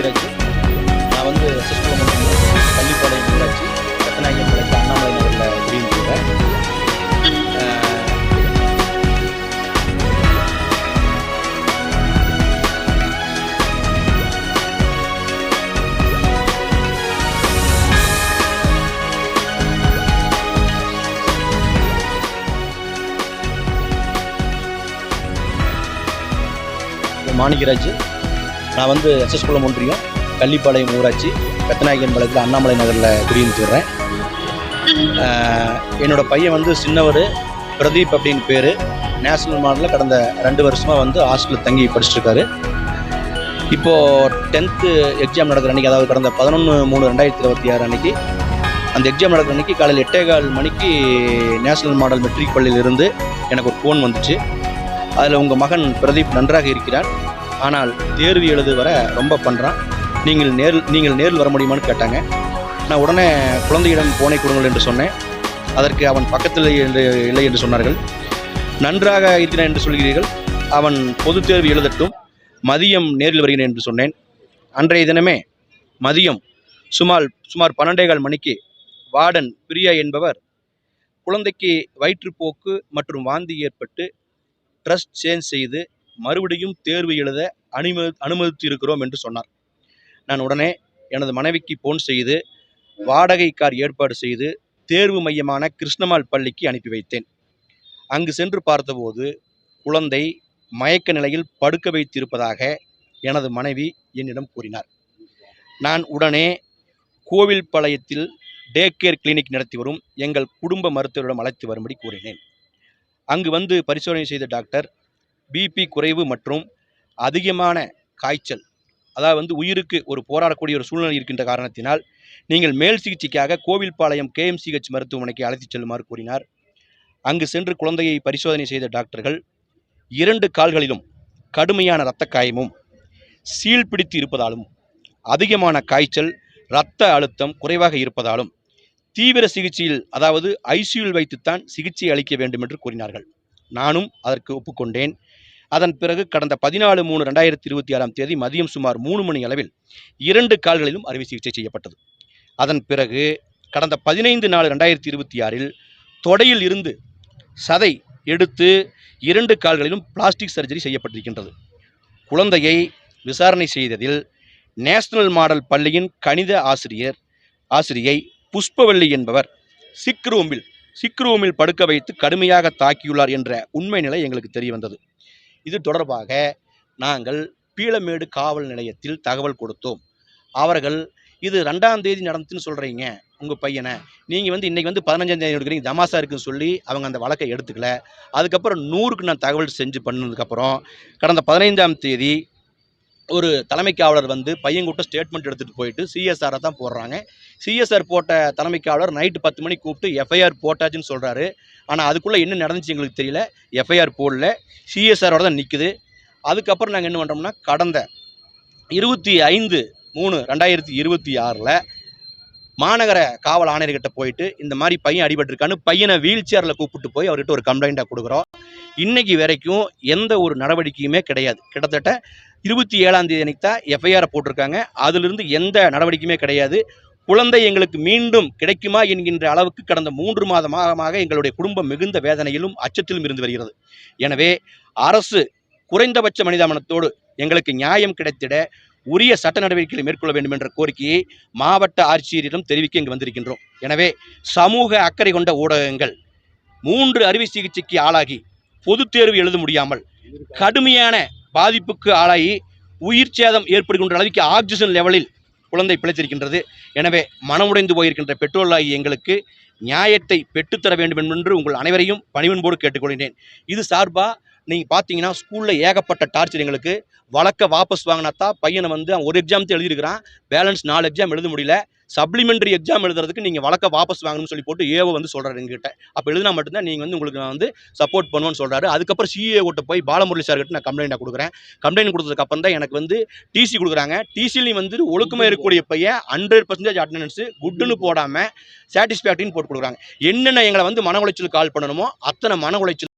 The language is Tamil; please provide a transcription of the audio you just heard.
மாணிக்கராஜ். நான் வந்து பள்ளிப்பாளையம் ஊராட்சி ரத்னாயகம்பாளையத்தில் அண்ணாமலை நகரில் குடியிருக்கிறேன். மாணிக்கராஜ். நான் வந்து எஸ்எஸ்குளம் ஒன்றியம் கள்ளிப்பாளையம் ஊராட்சி ரத்னாயகம்பாளையத்தில் அண்ணாமலை நகரில் குடியிருக்கிறேன். என்னோடய பையன் வந்து சின்னவர் பிரதீப் அப்படின்னு பேர். நேஷனல் மாடலில் கடந்த 2 வருஷமாக வந்து ஹாஸ்டலில் தங்கி படிச்சுட்ருக்காரு. இப்போது 10th எக்ஸாம் நடக்கிற அன்றைக்கி, அதாவது கடந்த 11/3/2026 அன்றைக்கி, அந்த எக்ஸாம் நடக்கிற அன்றைக்கி காலையில் 8:15 மணிக்கு நேஷனல் மாடல் மெட்ரிக் பள்ளியிலிருந்து எனக்கு ஒரு ஃபோன் வந்துச்சு. அதில் உங்கள் மகன் பிரதீப் நன்றாக இருக்கிறான், ஆனால் தேர்வு எழுத வர ரொம்ப பண்ணுறான், நீங்கள் நேரில் வர முடியுமான்னு கேட்டாங்க. நான் உடனே குழந்தையிடம் போனை கொடுங்கள் என்று சொன்னேன். அதற்கு அவன் பக்கத்தில் இல்லை என்று சொன்னார்கள். நன்றாக இருக்கிறான் என்று சொல்கிறீர்கள், அவன் பொது தேர்வு எழுதட்டும், மதியம் நேரில் வருகிறேன் என்று சொன்னேன். அன்றைய தினமே மதியம் சுமார் 12:15 மணிக்கு வார்டன் பிரியா என்பவர் குழந்தைக்கு வயிற்றுப்போக்கு மற்றும் வாந்தி ஏற்பட்டு ட்ரஸ்ட் சேஞ்ச் செய்து மறுபடியும் தேர்வு எழுத அனுமதித்து இருக்கிறோம் என்று சொன்னார். நான் உடனே எனது மனைவிக்கு ஃபோன் செய்து வாடகை கார் ஏற்பாடு செய்து தேர்வு மையமான கிருஷ்ணமால் பள்ளிக்கு அனுப்பி வைத்தேன். அங்கு சென்று பார்த்தபோது குழந்தை மயக்க நிலையில் படுக்க வைத்திருப்பதாக எனது மனைவி என்னிடம் கூறினார். நான் உடனே கோவில்பாளையத்தில் டே கேர் கிளினிக் நடத்தி வரும் எங்கள் குடும்ப மருத்துவரிடம் அழைத்து வரும்படி கூறினேன். அங்கு வந்து பரிசோதனை செய்த டாக்டர் பிபி குறைவு மற்றும் அதிகமான காய்ச்சல், அதாவது வந்து உயிருக்கு ஒரு போராடக்கூடிய ஒரு சூழ்நிலை இருக்கின்ற காரணத்தினால் நீங்கள் மேல் சிகிச்சைக்காக கோவில்பாளையம் KMCH மருத்துவமனைக்கு அழைத்துச் செல்லுமாறு கூறினார். அங்கு சென்று குழந்தையை பரிசோதனை செய்த டாக்டர்கள் 2 கால்களிலும் கடுமையான இரத்த காயமும் சீல் பிடித்து இருப்பதாலும் அதிகமான காய்ச்சல், இரத்த அழுத்தம் குறைவாக இருப்பதாலும் தீவிர சிகிச்சையில், அதாவது ICUவில் வைத்துத்தான் சிகிச்சை அளிக்க வேண்டும் என்று கூறினார்கள். நானும் அதற்கு ஒப்புக்கொண்டேன். அதன் பிறகு கடந்த 14/3/2026 மதியம் சுமார் 3 மணி அளவில் 2 கால்களிலும் அறுவை சிகிச்சை செய்யப்பட்டது. அதன் பிறகு கடந்த 15/4/2026 தொடையில் இருந்து சதை எடுத்து 2 கால்களிலும் பிளாஸ்டிக் சர்ஜரி செய்யப்பட்டிருக்கின்றது. குழந்தையை விசாரணை செய்ததில் நேஷனல் மாடல் பள்ளியின் கணித ஆசிரியை புஷ்பவள்ளி என்பவர் சிக் ரூமில் படுக்க வைத்து கடுமையாக தாக்கியுள்ளார் என்ற உண்மை நிலை எங்களுக்கு தெரிய வந்தது. இது தொடர்பாக நாங்கள் பீளமேடு காவல் நிலையத்தில் தகவல் கொடுத்தோம். அவர்கள் இது 2ஆம் தேதி நடந்துன்னு சொல்கிறீங்க உங்கள் பையனை, நீங்கள் வந்து இன்றைக்கி வந்து 15ஆம் தேதி எடுக்கிறீங்க, தமாசா இருக்குன்னு சொல்லி அவங்க அந்த வழக்கை எடுத்துக்கல. அதுக்கப்புறம் 100க்கு நான் தகவல் செஞ்சு பண்ணதுக்கப்புறம் கடந்த 15ஆம் தேதி ஒரு தலைமை காவலர் வந்து பையன் கூட்ட ஸ்டேட்மெண்ட் எடுத்துகிட்டு போயிட்டு CSR தான் போடுறாங்க. CSR போட்ட தலைமை காவலர் நைட்டு 10 மணிக்கு கூப்பிட்டு FIR போட்டாச்சுன்னு சொல்கிறாரு. ஆனால் அதுக்குள்ளே என்ன நடந்துச்சு எங்களுக்கு தெரியல. FIR போடல, CSRோட தான் நிற்குது. அதுக்கப்புறம் நாங்கள் என்ன பண்ணுறோம்னா, கடந்த 25/3/2026 மாநகர காவல் ஆணையர்கிட்ட போயிட்டு இந்த மாதிரி பையன் அடிபட்டிருக்கான்னு பையனை வீல் சேரில் கூப்பிட்டு போய் அவர்கிட்ட ஒரு கம்ப்ளைண்ட்டாக கொடுக்குறோம். இன்னைக்கு வரைக்கும் எந்த ஒரு நடவடிக்கையுமே கிடையாது. கிட்டத்தட்ட 27ஆம் தேதி அன்னைக்கு தான் FIR போட்டிருக்காங்க. அதிலிருந்து எந்த நடவடிக்கையுமே கிடையாது. குழந்தை எங்களுக்கு மீண்டும் கிடைக்குமா என்கின்ற அளவுக்கு கடந்த 3 மாதமாக எங்களுடைய குடும்பம் மிகுந்த வேதனையிலும் அச்சத்திலும் இருந்து வருகிறது. எனவே அரசு குறைந்தபட்ச மனிதாபனத்தோடு எங்களுக்கு நியாயம் கிடைத்திட உரிய சட்ட நடவடிக்கைகளை மேற்கொள்ள வேண்டும் என்ற கோரிக்கையை மாவட்ட ஆட்சியரிடம் தெரிவிக்க இங்கு வந்திருக்கின்றோம். எனவே சமூக அக்கறை கொண்ட ஊடகங்கள் 3 அறுவை சிகிச்சைக்கு ஆளாகி பொது தேர்வு எழுத முடியாமல் கடுமையான பாதிப்புக்கு ஆளாகி உயிர் சேதம் ஏற்படுகின்ற அளவுக்கு ஆக்சிஜன் லெவலில் குழந்தை பிழைத்திருக்கின்றது. எனவே மனமுடைந்து போயிருக்கின்ற பெற்றோர்களாகி எங்களுக்கு நியாயத்தை பெற்றுத்தர வேண்டும் என்று உங்கள் அனைவரையும் பணிவன்போடு கேட்டுக்கொள்கிறேன். இது சார்பாக நீங்கள் பார்த்தீங்கன்னா ஸ்கூலில் ஏகப்பட்ட டார்ச்சர். எங்களுக்கு வழக்க வாபஸ் வாங்கினாத்தான் பையனை வந்து ஒரு எக்ஸாம் தான் எழுதியிருக்கிறான், பேலன்ஸ் 4 எக்ஸாம் எழுத முடியல. சப்ளிமெண்ட்ரி எக்ஸாம் எழுதுறதுக்கு நீங்கள் வழக்க வாபஸ் வாங்கணும்னு சொல்லி போட்டு ஏவோ வந்து சொல்கிறாரு எங்ககிட்ட. அப்போ எழுதினா மட்டும்தான் நீங்கள் வந்து உங்களுக்கு நான் வந்து சப்போர்ட் பண்ணுவேன்னு சொல்கிறாரு. அதுக்கப்புறம் CA கிட்ட போய் பாலமுரளி சார்கிட்ட நான் கம்ப்ளைண்ட்டாக கொடுக்குறேன். கம்ப்ளைண்ட் கொடுத்ததுக்கப்புறம் தான் எனக்கு வந்து TC கொடுக்குறாங்க. TCலையும் வந்து ஒழுக்கமாக இருக்கக்கூடிய பையன் 100% அட்டண்டன்ஸு குட்டுன்னு போடாமல் சாட்டிஸ்ஃபேக்டரின்னு போட்டு கொடுக்குறாங்க. என்னென்ன எங்களை வந்து மன உளைச்சலுக்கு கால் பண்ணணுமோ அத்தனை மன உளைச்சல்